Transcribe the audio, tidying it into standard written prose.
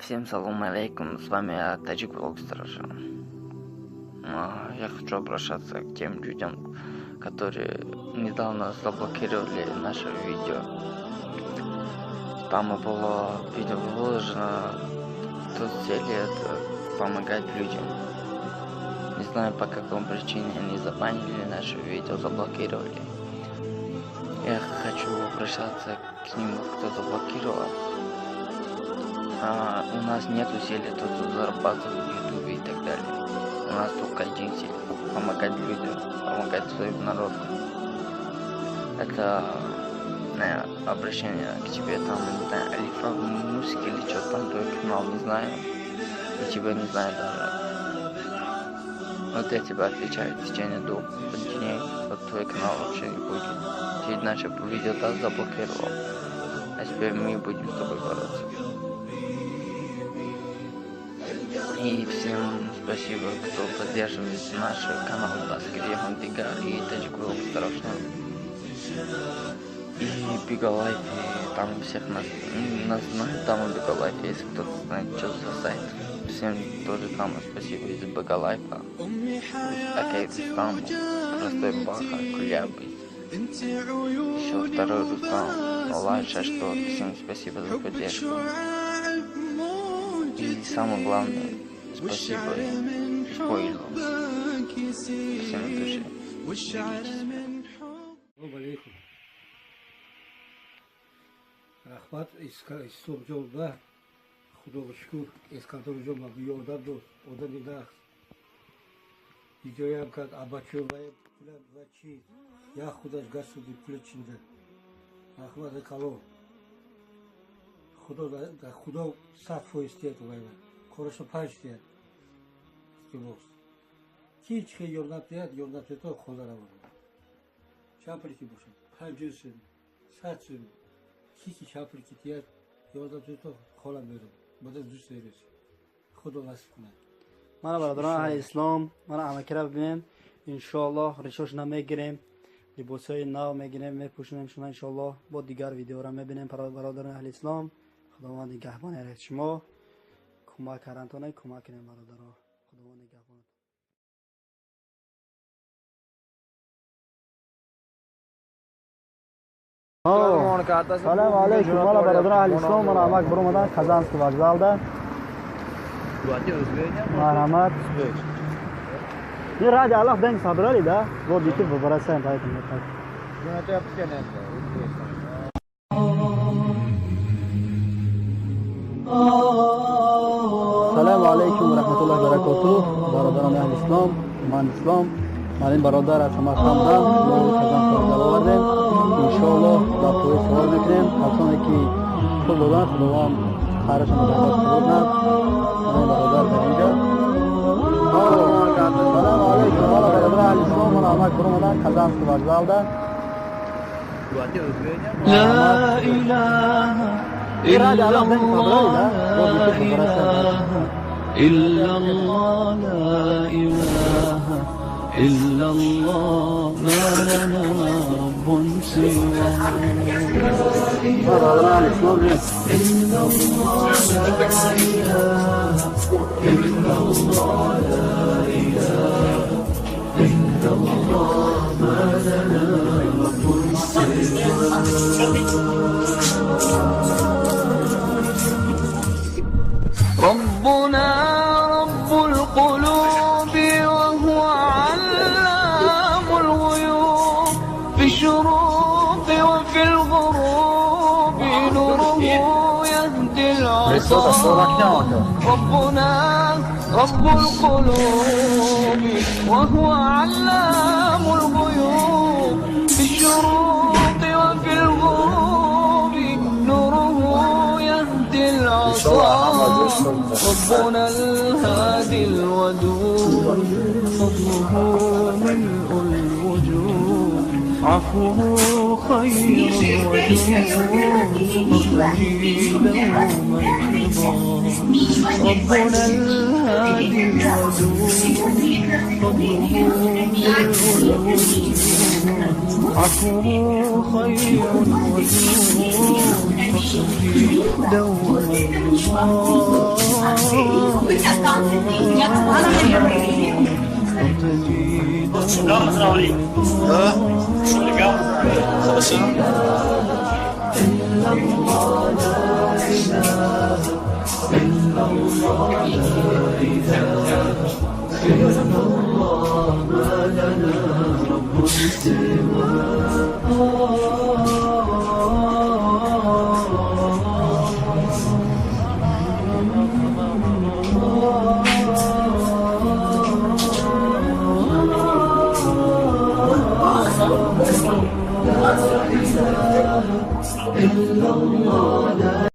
Всем салам алейкум, с вами я, Таджик Влогстерж. Я хочу обращаться к тем людям, которые недавно заблокировали наше видео. Там было видео выложено, то целью это помогать людям. Не знаю по какой причине они забанили наше видео, заблокировали. Я хочу обращаться к ним, кто заблокировал. У нас нет усилий тут зарабатывать в ютубе и так далее. У нас только один цель — помогать людям, помогать своему народу. Это обращение к тебе, там, не знаю, Алифа музыки или что там, твой канал, не знаю. И тебя не знаю даже. Вот я тебя отвечаю в течение 2 дней, вот твой канал вообще не будет. Ты иначе видео заблокировал. А теперь мы будем с тобой бороться. И всем спасибо, кто поддерживает наш канал Баскирьяхан Дига и Таджик Влогстерж. И Бигалайф, и там всех нас знают, там и Бигалайф, если кто-то знает, что за сайт. Всем тоже там спасибо из Бигалайфа, Акейрустам, Простой Баха, Кулябы, еще второй Рустам, Лайша, что всем спасибо за поддержку. И самое главное, спасибо Спойлу. Всем от души. Rahmat İslam yolda Xudoga shukr eskandar jomla bu yo'lda do'st odam eda videoya ham kat abachova bilan va chi ya xudo gasudi pulchinda rahmat kalo xudo safo istaydi vayla ko'rishni pashtiya kibos kichki yo'ldan to xolara bor chapirki bo'lsin panjusin satsin Kiki çapır gidiyor, yolda tutup kolan veririm. Bu da düz veriyorsun. Xudo nasip kılın. Mana برادران اهل اسلام، من امکر ببینیم انشالله ریشوش نمیگیریم، لباسای نو میگیریم میپوشونیم شما انشالله با دیگر ویدیو را میبینیم. برادران اهل اسلام خداوند نگهبان شما، کمک کردن کمک کنیم برادران. خداوند نگهبان. Salam alaikum. Mana برادران اهل اسلام، من امک برمدن Kazansk vokzalda. Marhamat. Bir radio Allah deng sabrali da. Bu bitir bu barasan paytın. Salam alaikum ve rahmetullahi ve berekatuh. برادران اهل اسلام، من اسلام. من این برادر از سمرقندم، ما Kazansk vokzalda آوردیم. انشالله با پول سوار میکنیم. کسانی که پول دادن خداوند خیرشون رو بخواست بودن. من برادر در اینجا. سلام علیکم. والا برادر اهل اسلام، من امک برمدن Kazansk vokzalda. لا إله إلا الله لا إله إلا الله ما لنا رب سواه إلا الله لا إله إلا الله لا إله إلا الله ما لنا رب سواه ربنا رب القلوب وهو علام الغيوب في الشروق وفي الغروب نوره يهدي العصا ربنا رب القلوب وهو علام الغيوب في الشروق وفي الغروب نوره يهدي العصا ربنا الهادي الودود فضله ملء الوجود عفوه خير ودود دوما ربنا الهادي الودود فضله عفوه خير ودود دوما إلا الله ما لنا رب